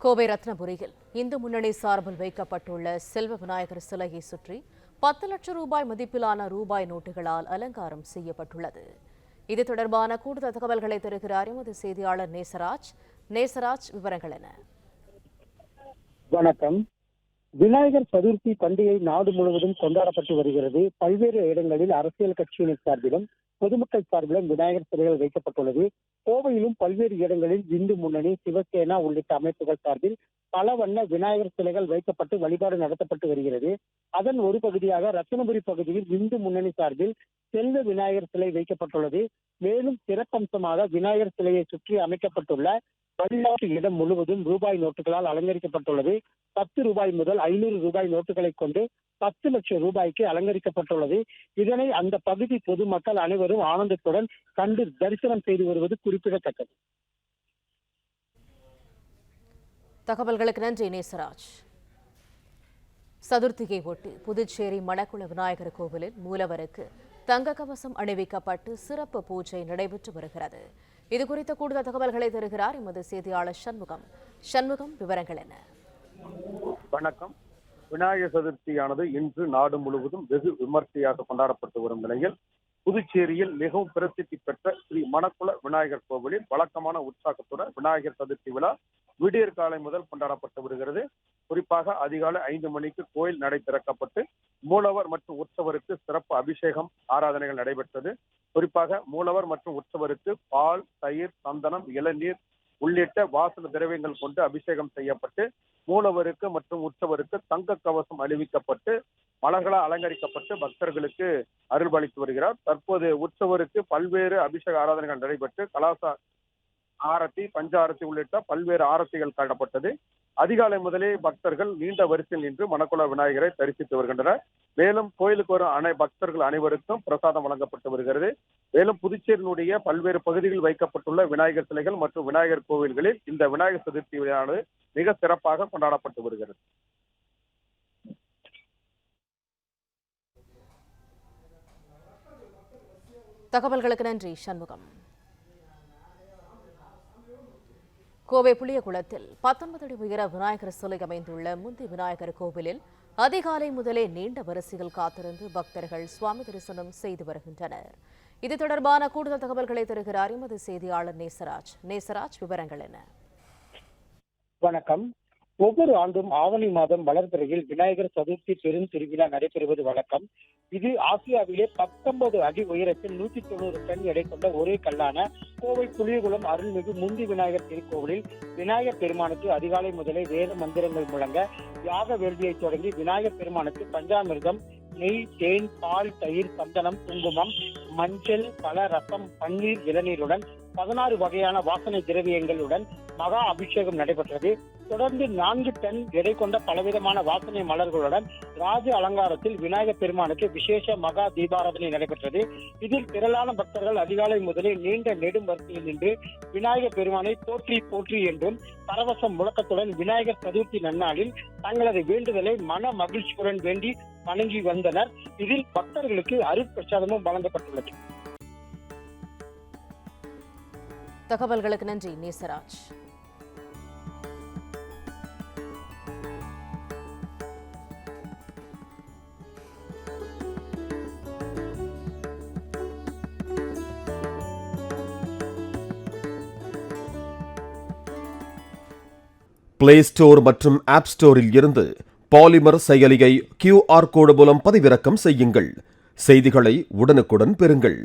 கோவை ரத்னபுரியில் இந்து முன்னணி சார்பில் வைக்கப்பட்டுள்ள செல்வ விநாயகர் சிலையை சுற்றி 10 லட்சம் ரூபாய் மதிப்பிலான ரூபாய் நோட்டுகளால் அலங்காரம் செய்யப்பட்டுள்ளது. இது தொடர்பான கூடுதல் தகவல்களை தருகிறார் எமது செய்தியாளர் நேசராஜ். நேசராஜ், விவரங்கள் என்ன? வணக்கம். விநாயகர் சதுர்த்தி பண்டிகை நாடு முழுவதும் கொண்டாடப்பட்டு வருகிறது. பல்வேறு இடங்களில் அரசியல் கட்சியினர் சார்பிலும் பொதுமக்கள் சார்பிலும் விநாயகர் சிலைகள் வைக்கப்பட்டுள்ளது. கோவையிலும் பல்வேறு இடங்களில் இந்து முன்னணி, சிவசேனா உள்ளிட்ட அமைப்புகள் சார்பில் பல வண்ண விநாயகர் சிலைகள் வைக்கப்பட்டு வழிபாடு நடத்தப்பட்டு வருகிறது. அதன் ஒரு பகுதியாக ரத்தினபுரி பகுதியில் இந்து முன்னணி சார்பில் செல்வ விநாயகர் சிலை வைக்கப்பட்டுள்ளது. மேலும் சிறப்பம்சமாக விநாயகர் சிலையை சுற்றி அமைக்கப்பட்டுள்ள வழிபாட்டு இடம் முழுவதும் ரூபாய் நோட்டுகளால் அலங்கரிக்கப்பட்டுள்ளது. 10 ரூபாய் முதல் 500 ரூபாய் நோட்டுகளை கொண்டு 10 லட்சம் ரூபாய்க்கு அலங்கரிக்கப்பட்டுள்ளது. இதனை அந்த பகுதி பொதுமக்கள் அனைவரும் ஆனந்தத்துடன் கண்டு தரிசனம் செய்து வருவது குறிப்பிடத்தக்கது. தகவல்களுக்கு நன்றி நேசராஜ். சதுர்த்தியை ஒட்டி புதுச்சேரி மணக்குள விநாயகர் கோவிலில் மூலவருக்கு தங்க கவசம் அணிவிக்கப்பட்டு சிறப்பு பூஜை நடைபெற்று வருகிறது. இதுகுறித்த கூடுதல் தகவல்களை தருகிறார் எமது செய்தியாளர் சண்முகம். சண்முகம், விவரங்கள் என்ன? வணக்கம். விநாயகர் சதுர்த்தியானது இன்று நாடு முழுவதும் வெகு விமர்சையாக கொண்டாடப்பட்டு வரும் நிலையில் புதுச்சேரியில் மிகவும் பிரசித்தி பெற்ற ஸ்ரீ மணக்குள விநாயகர் கோவிலில் வழக்கமான உற்சாகத்துடன் விநாயகர் சதுர்த்தி விழா விடியற் காலை முதல் கொண்டாடப்பட்டு வருகிறது. குறிப்பாக அதிகாலை 5 மணிக்கு கோயில் நடை திறக்கப்பட்டு மூலவர் மற்றும் உற்சவருக்கு சிறப்பு அபிஷேகம் ஆராதனைகள் நடைபெற்றது. குறிப்பாக மூலவர் மற்றும் உற்சவருக்கு பால், தயிர், சந்தனம், இளநீர் உள்ளிட்ட வாசன திரவியங்கள் கொண்டு அபிஷேகம் செய்யப்பட்டு மூலவருக்கு மற்றும் உற்சவருக்கு தங்க கவசம் அணிவிக்கப்பட்டு மலர்களால் அலங்கரிக்கப்பட்டு பக்தர்களுக்கு அருள்பாலித்து வருகிறார். தற்போது உற்சவருக்கு பல்வேறு அபிஷேக ஆராதனைகள் நடைபெற்று கலாச ஆரத்தி, பஞ்ச ஆரத்தி உள்ளிட்ட பல்வேறு ஆரத்திகள் காட்டப்பட்டது. அதிகாலை முதலே பக்தர்கள் நீண்ட வரிசையில் நின்று மணக்குள விநாயகரை தரிசித்து வருகின்றனர். மேலும் கோயிலுக்கு வரும் பக்தர்கள் அனைவருக்கும் பிரசாதம் வழங்கப்பட்டு வருகிறது. மேலும் புதுச்சேரியினுடைய பல்வேறு பகுதிகளில் வைக்கப்பட்டுள்ள விநாயகர் சிலைகள் மற்றும் விநாயகர் கோவில்களில் இந்த விநாயகர் சதுர்த்தி விழாவானது மிக சிறப்பாக கொண்டாடப்பட்டு வருகிறது. தகவல்களுக்கு நன்றி சண்முகம். கோவை புளியகுளத்தில் 19 அடி உயர விநாயகர் சிலை அமைந்துள்ள முந்தி விநாயகர் கோவிலில் அதிகாலை முதலே நீண்ட வரிசையில் காத்திருந்து பக்தர்கள் சுவாமி தரிசனம் செய்து வருகின்றனர். இது தொடர்பான கூடுதல் தகவல்களை தருகிறார் எமது செய்தியாளர் நேசராஜ். நேசராஜ், விவரங்கள் என்ன? வணக்கம். ஒவ்வொரு ஆண்டும் ஆவணி மாதம் வளர்பிறையில் விநாயகர் சதுர்த்தி பெரும் திருவிழா நடைபெறுவது வழக்கம். இது ஆசியாவிலே 19 அடி உயரத்தில் 190 டன் எடை கொண்ட ஒரே கல்லான கோவை புளியகுளம் அருள்மிகு முந்தி விநாயகர் திருக்கோவிலில் விநாயகர் பெருமானுக்கு அதிகாலை முதலே வேத மந்திரங்கள் முழங்க யாக வேள்வியை தொடங்கி விநாயகர் பெருமானுக்கு பஞ்சாமிர்தம், நெய், தேன், பால், தயிர், சந்தனம், குங்குமம், மஞ்சள், பல ரசம், பன்னீர், இளநீருடன் 16 வகையான வாசனை திரவியங்களுடன் மகா அபிஷேகம் நடைபெற்றது. தொடர்ந்து 4 டன் எடை கொண்ட பலவிதமான வாசனை மலர்களுடன் ராஜ அலங்காரத்தில் விநாயகர் பெருமானுக்கு விசேஷ மகா தீபாராதனை நடைபெற்றது. இதில் திரளான பக்தர்கள் அதிகாலை முதலே நீண்ட நெடும் வரிசையில் நின்று விநாயகர் பெருமானை போற்றி போற்றி என்றும் பரவசம் முழக்கத்துடன் விநாயகர் சதுர்த்தி நன்னாளில் தங்களது வேண்டுதலை மன மகிழ்ச்சியுடன் வேண்டி வணங்கி வந்தனர். இதில் பக்தர்களுக்கு அருட்பிரசாதமும் வழங்கப்பட்டுள்ளது. தகவல்களுக்கு நன்றி நேசராஜ். பிளே ஸ்டோர் மற்றும் ஆப் ஸ்டோரில் இருந்து பாலிமர் செயலியை QR கோடு மூலம் பதிவிறக்கம் செய்யுங்கள். செய்திகளை உடனுக்குடன் பெறுங்கள்.